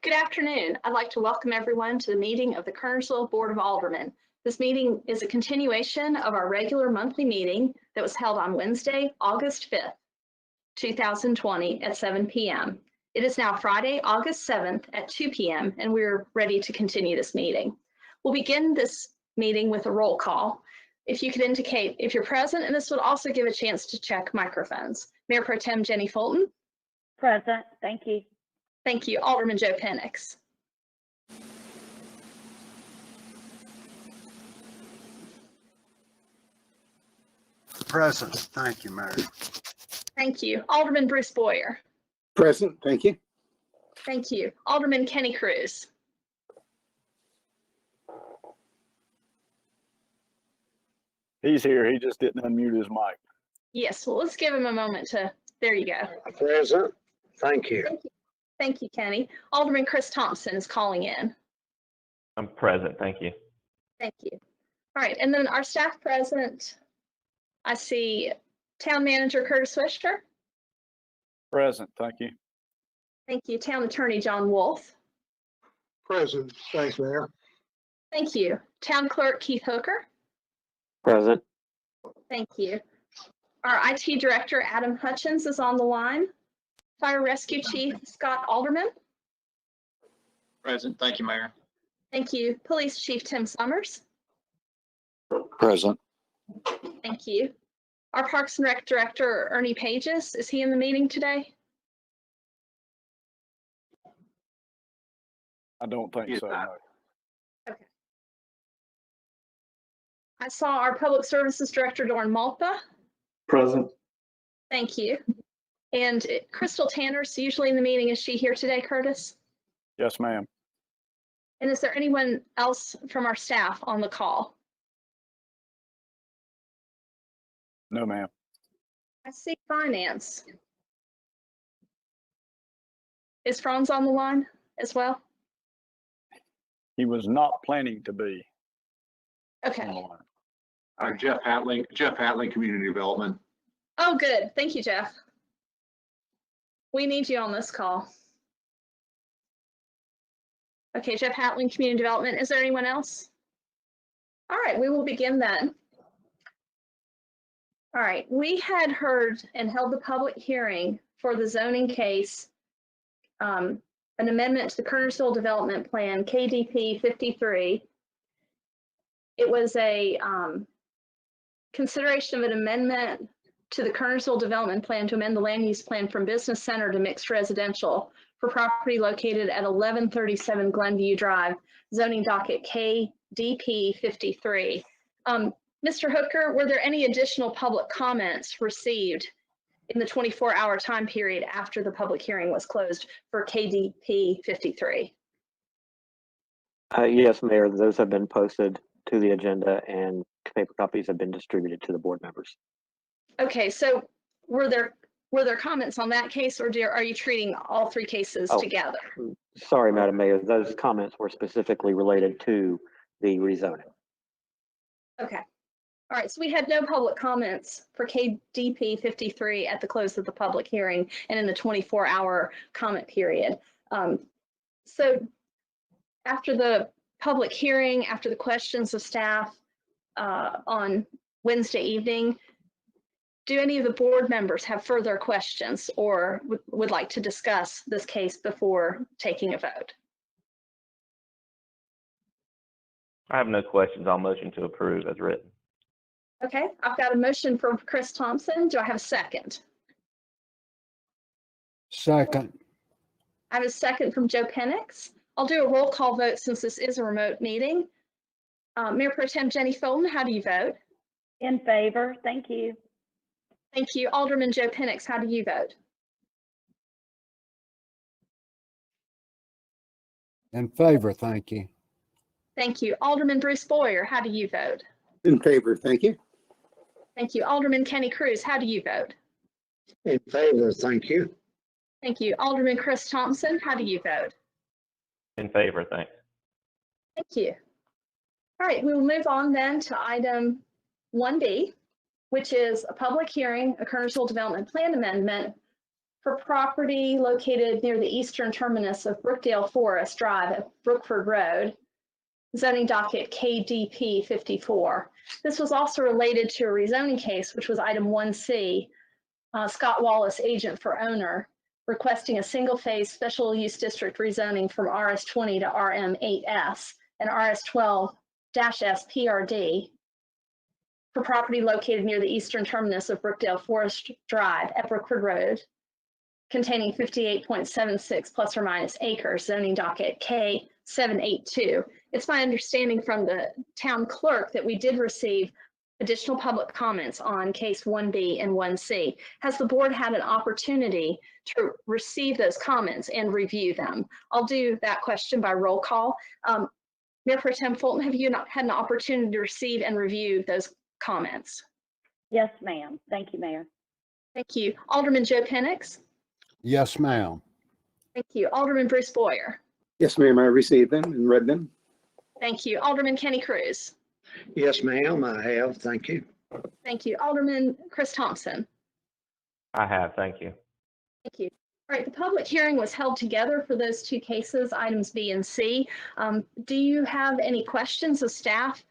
Good afternoon. I'd like to welcome everyone to the meeting of the Kernersville Board of Aldermen. This meeting is a continuation of our regular monthly meeting that was held on Wednesday, August 5th, 2020 at 7 p.m. It is now Friday, August 7th at 2 p.m. and we're ready to continue this meeting. We'll begin this meeting with a roll call. If you could indicate if you're present, and this would also give a chance to check microphones. Mayor Pro Tem Jenny Fulton. Present, thank you. Thank you. Alderman Joe Penix. Present. Thank you, Mayor. Thank you. Alderman Bruce Boyer. Present. Thank you. Thank you. Alderman Kenny Cruz. He's here. He just didn't unmute his mic. Yes, well, let's give him a moment to, there you go. Present. Thank you. Thank you. Thank you, Kenny. Alderman Chris Thompson is calling in. I'm present, thank you. Thank you. All right, and then our staff present, I see Town Manager Curtis Swisher. Present, thank you. Thank you. Town Attorney John Wolf. Present. Thanks, Mayor. Thank you. Town Clerk Keith Hooker. Present. Thank you. Our IT Director Adam Hutchins is on the line. Fire Rescue Chief Scott Aldermen. Present. Thank you, Mayor. Thank you. Police Chief Tim Summers. Present. Thank you. Our Parks and Rec Director Ernie Pages, is he in the meeting today? I don't think so. No. Okay. I saw our Public Services Director Dorn Malpa. Present. Thank you. And Crystal Tanner's usually in the meeting. Is she here today, Curtis? Yes, ma'am. And is there anyone else from our staff on the call? No, ma'am. I see Finance. Is Franz on the line as well? He was not planning to be. Okay. Jeff Hatling, Community Development. Oh, good. Thank you, Jeff. We need you on this call. Okay, Jeff Hatling, Community Development. Is there anyone else? All right, we will begin then. All right, we had heard and held the public hearing for the zoning case, an amendment to the Kernersville Development Plan, KDP 53. It was a consideration of an amendment to the Kernersville Development Plan to amend the land use plan from business center to mixed residential for property located at 1137 Glenview Drive, zoning docket KDP 53. Mr. Hooker, were there any additional public comments received in the 24-hour time period after the public hearing was closed for KDP 53? Yes, Mayor, those have been posted to the agenda and paper copies have been distributed to the board members. Okay, so were there comments on that case, or are you treating all three cases together? Sorry, Madam Mayor, those comments were specifically related to the rezoning. Okay. All right, so we had no public comments for KDP 53 at the close of the public hearing and in the 24-hour comment period. So after the public hearing, after the questions of staff on Wednesday evening, do any of the board members have further questions or would like to discuss this case before taking a vote? I have no questions. I'll motion to approve as written. Okay, I've got a motion from Chris Thompson. Do I have a second? Second. I have a second from Joe Penix. I'll do a roll call vote since this is a remote meeting. Mayor Pro Tem Jenny Fulton, how do you vote? In favor, thank you. Thank you. Alderman Joe Penix, how do you vote? In favor, thank you. Thank you. Alderman Bruce Boyer, how do you vote? In favor, thank you. Thank you. Alderman Kenny Cruz, how do you vote? In favor, thank you. Thank you. Alderman Chris Thompson, how do you vote? In favor, thanks. Thank you. All right, we will move on then to item 1B, which is a public hearing, a Kernersville Development Plan amendment For property located near the eastern terminus of Brookdale Forest Drive at Brookford Road, zoning docket KDP 54. This was also related to a rezoning case, which was item 1C, Scott Wallace, agent for owner, requesting a single-phase special use district rezoning from RS20 to RM8S and RS12-S PRD for property located near the eastern terminus of Brookdale Forest Drive at Brookford Road, containing 58.76 plus or minus acres, zoning docket K782. It's my understanding from the town clerk that we did receive additional public comments on case 1B and 1C. Has the board had an opportunity to receive those comments and review them? I'll do that question by roll call. Mayor Pro Tem Fulton, have you not had an opportunity to receive and review those comments? Yes, ma'am. Thank you, Mayor. Thank you. Alderman Joe Penix. Yes, ma'am. Thank you. Alderman Bruce Boyer. Yes, ma'am, I received them and read them. Thank you. Alderman Kenny Cruz. Yes, ma'am, I have. Thank you. Thank you. Alderman Chris Thompson. I have, thank you. Thank you. All right, the public hearing was held together for those two cases, items B and C. Do you have any questions of staff?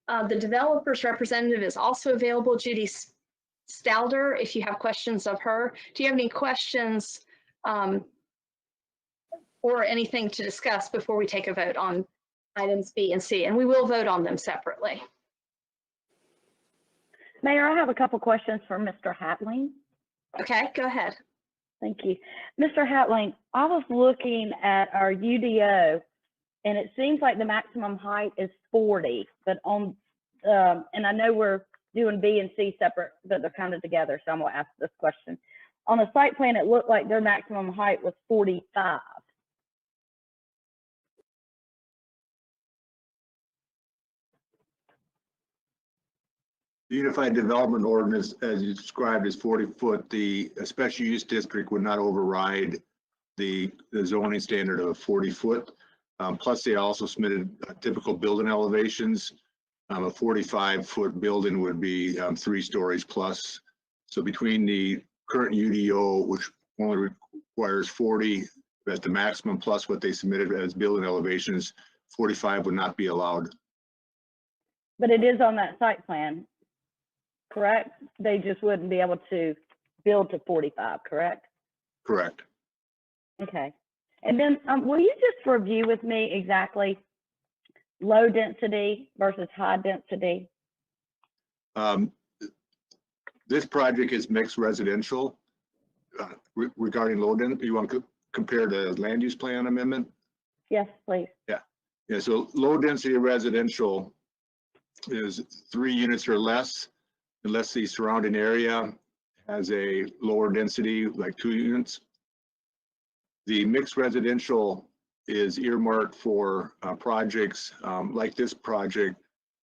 The developer's representative is also available, Judy Stalder, if you have questions of her. Do you have any questions or anything to discuss before we take a vote on items B and C? And we will vote on them separately. Mayor, I have a couple questions for Mr. Hatling. Okay, go ahead. Thank you. Mr. Hatling, I was looking at our UDO and it seems like the maximum height is 40, but on, and I know we're doing B and C separate, but they're kind of together, so I'm gonna ask this question. On the site plan, it looked like their maximum height was 45. The Unified Development Ordinance, as you described, is 40-foot. The special use district would not override the zoning standard of 40-foot. Plus, they also submitted typical building elevations. A 45-foot building would be 3 stories plus. So between the current UDO, which only requires 40 at the maximum, plus what they submitted as building elevations, 45 would not be allowed. But it is on that site plan, correct? They just wouldn't be able to build to 45, correct? Correct. Okay. And then will you just review with me exactly low density versus high density? This project is mixed residential. Regarding low density, you want to compare the land use plan amendment? Yes, please. Yeah, so low density residential is 3 units or less, unless the surrounding area has a lower density, like 2 units. The mixed residential is earmarked for projects like this project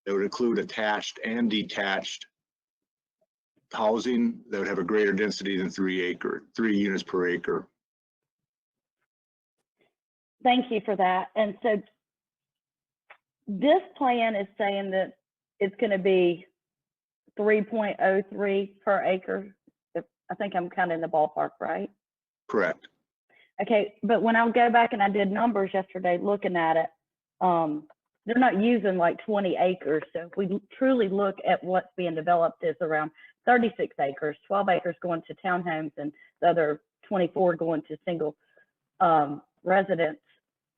that would include attached and detached housing that would have a greater density than 3 units per acre. Thank you for that. And so this plan is saying that it's going to be 3.03 per acre. I think I'm kind of in the ballpark, right? Correct. Okay, but when I go back and I did numbers yesterday looking at it, they're not using like 20 acres. So if we truly look at what's being developed is around 36 acres, 12 acres going to townhomes and the other 24 going to single residents.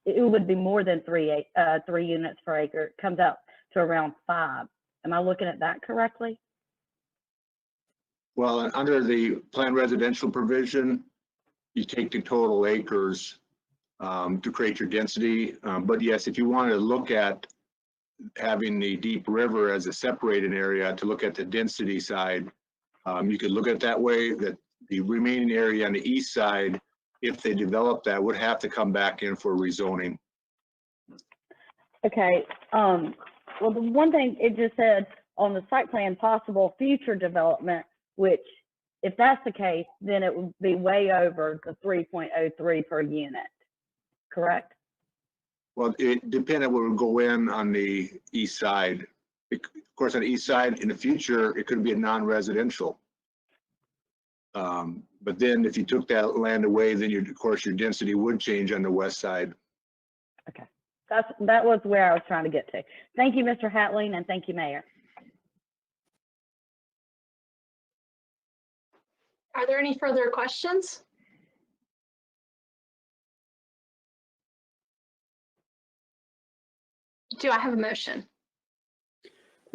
It would be more than 3 units per acre. It comes out to around 5. Am I looking at that correctly? Well, under the planned residential provision, you take the total acres to create your density. But yes, if you want to look at having the deep river as a separated area to look at the density side, you could look at it that way, that the remaining area on the east side, if they develop that, would have to come back in for rezoning. Okay. Well, the one thing it just said on the site plan, possible future development, which if that's the case, then it would be way over the 3.03 per unit, correct? Well, it depended what would go in on the east side. Of course, on the east side, in the future, it could be a non-residential. But then if you took that land away, then of course, your density would change on the west side. That was where I was trying to get to. Thank you, Mr. Hatling, and thank you, Mayor. Are there any further questions? Do I have a motion?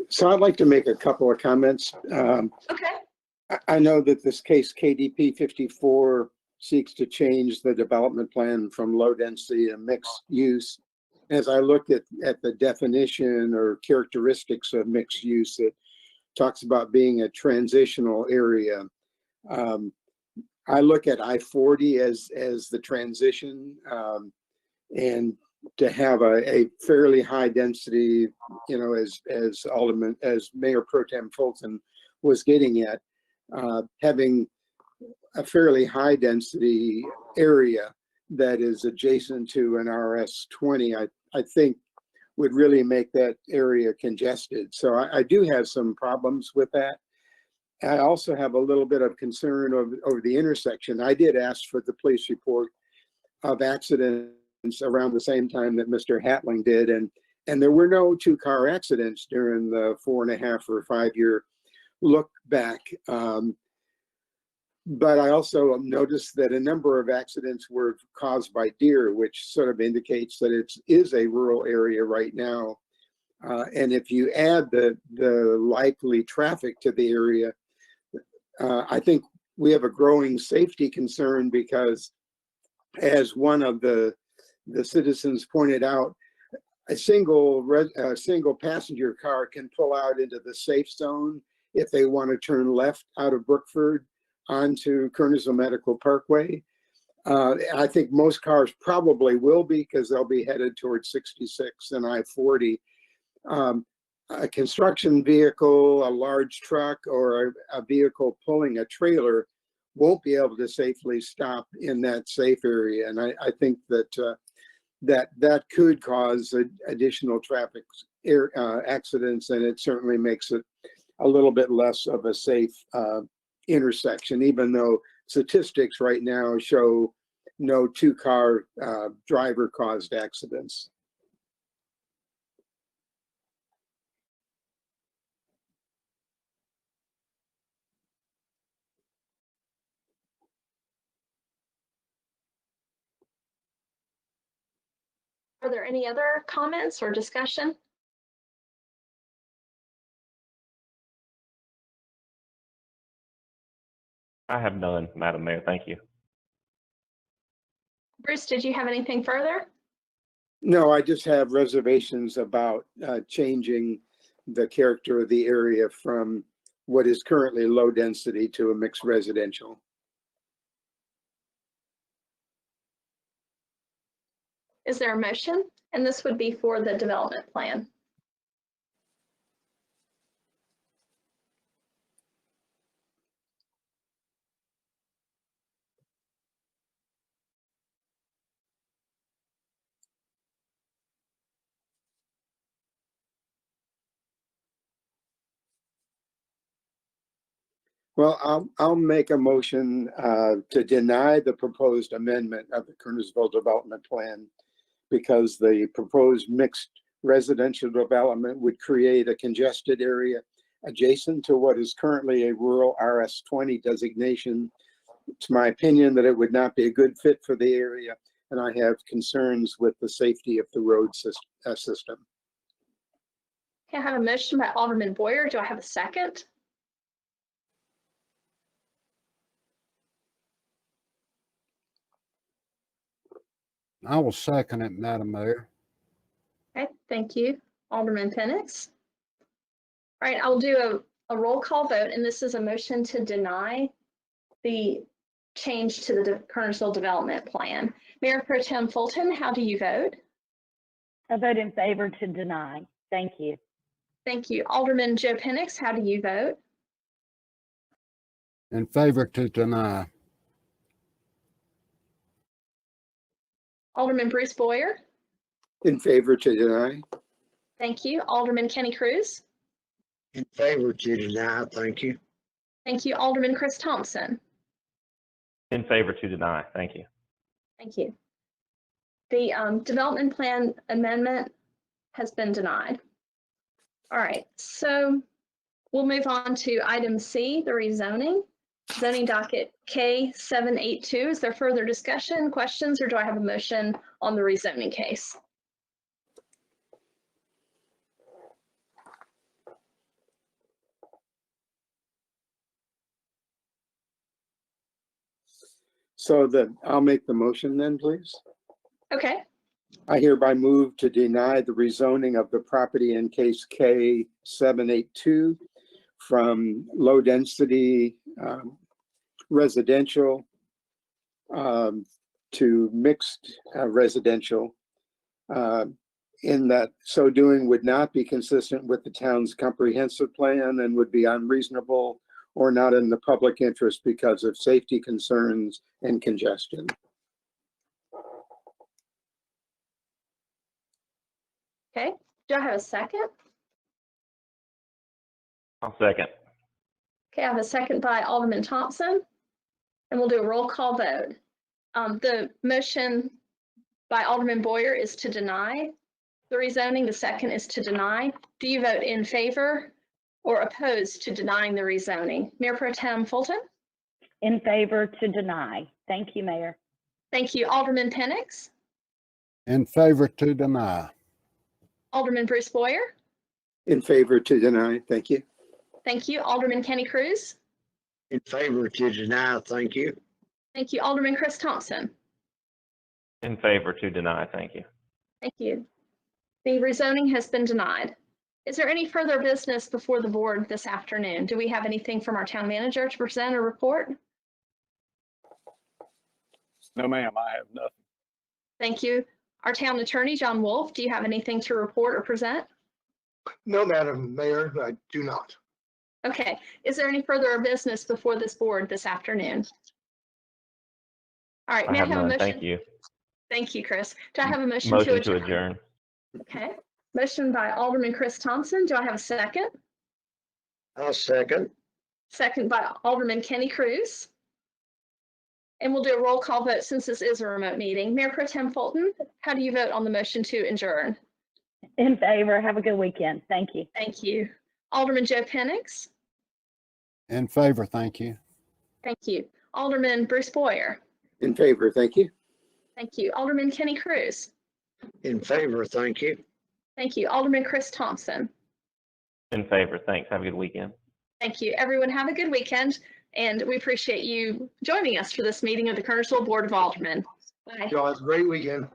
So I'd like to make a couple of comments. Okay. I know that this case KDP 54 seeks to change the development plan from low density to mixed use. As I look at the definition or characteristics of mixed use, it talks about being a transitional area. I look at I-40 as the transition, and to have a fairly high density, you know, as Mayor Pro Tem Fulton was getting at, having a fairly high density area that is adjacent to an RS20, I think would really make that area congested. So I do have some problems with that. I also have a little bit of concern over the intersection. I did ask for the police report of accidents around the same time that Mr. Hatling did, and there were no 2-car accidents during the 4.5 or 5 year look back. But I also noticed that a number of accidents were caused by deer, which sort of indicates that it is a rural area right now. And if you add the likely traffic to the area, I think we have a growing safety concern, because as one of the citizens pointed out, a single passenger car can pull out into the safe zone if they want to turn left out of Brookford onto Kernersville Medical Parkway. I think most cars probably will be, because they'll be headed towards 66 and I-40. A construction vehicle, a large truck, or a vehicle pulling a trailer won't be able to safely stop in that safe area. And I think that that could cause additional traffic accidents, and it certainly makes it a little bit less of a safe intersection, even though statistics right now show no 2-car driver caused accidents. Are there any other comments or discussion? I have none, Madam Mayor. Thank you. Bruce, did you have anything further? No, I just have reservations about changing the character of the area from what is currently low density to a mixed residential. Is there a motion? And this would be for the development plan. Well, I'll make a motion to deny the proposed amendment of the Kernersville Development Plan, because the proposed mixed residential development would create a congested area adjacent to what is currently a rural RS20 designation. It's my opinion that it would not be a good fit for the area, and I have concerns with the safety of the road system. Okay, I have a motion by Alderman Boyer. Do I have a second? I will second it, Madam Mayor. Okay, thank you, Alderman Penix. All right, I'll do a roll call vote, and this is a motion to deny the change to the Kernersville Development Plan. Mayor Pro Tem Fulton, how do you vote? I vote in favor to deny. Thank you. Thank you. Alderman Joe Penix, how do you vote? In favor to deny. Alderman Bruce Boyer? In favor to deny. Thank you. Alderman Kenny Cruz? In favor to deny, thank you. Thank you. Alderman Chris Thompson? In favor to deny. Thank you. Thank you. The development plan amendment has been denied. All right, so we'll move on to item C, the rezoning. Zoning docket K782. Is there further discussion, questions, or do I have a motion on the rezoning case? So I'll make the motion then, please. Okay, I hereby move to deny the rezoning of the property in case K782 from low density residential to mixed residential, in that so doing would not be consistent with the town's comprehensive plan and would be unreasonable or not in the public interest because of safety concerns and congestion. okay. Do I have a second? I'll second. Okay, I have a second by Alderman Thompson, and we'll do a roll call vote. The motion by Alderman Boyer is to deny the rezoning. The second is to deny. Do you vote in favor or opposed to denying the rezoning? Mayor Pro Tem Fulton? In favor to deny. Thank you, Mayor. Thank you. Alderman Penix? In favor to deny. Alderman Bruce Boyer? In favor to deny, thank you. Thank you. Alderman Kenny Cruz? In favor to deny, thank you. Thank you. Alderman Chris Thompson? In favor to deny. Thank you. Thank you. The rezoning has been denied. Is there any further business before the board this afternoon? Do we have anything from our town manager to present or report? No, ma'am, I have nothing. Thank you. Our town attorney, John Wolf, do you have anything to report or present? No, Madam Mayor, I do not. Okay. Is there any further business before this board this afternoon? All right. I May I have have a none. motion? Thank you. Thank you, Chris. Do I have a motion Motion to to adjourn? adjourn. Okay. Motion by Alderman Chris Thompson. Do I have a second? I'll second. Second by Alderman Kenny Cruz. And we'll do a roll call vote since this is a remote meeting. Mayor Pro Tem Fulton, how do you vote on the motion to adjourn? In favor. Have a good weekend. Thank you. Thank you. Alderman Joe Penix. In favor, thank you. Thank you. Alderman Bruce Boyer. In favor, thank you. Thank you. Alderman Kenny Cruz. In favor, thank you. Thank you. Alderman Chris Thompson. In favor. Thanks. Have a good weekend. Thank you. Everyone have a good weekend. And we appreciate you joining us for this meeting of the Kernersville Board of Aldermen. Bye. Y'all have a great weekend.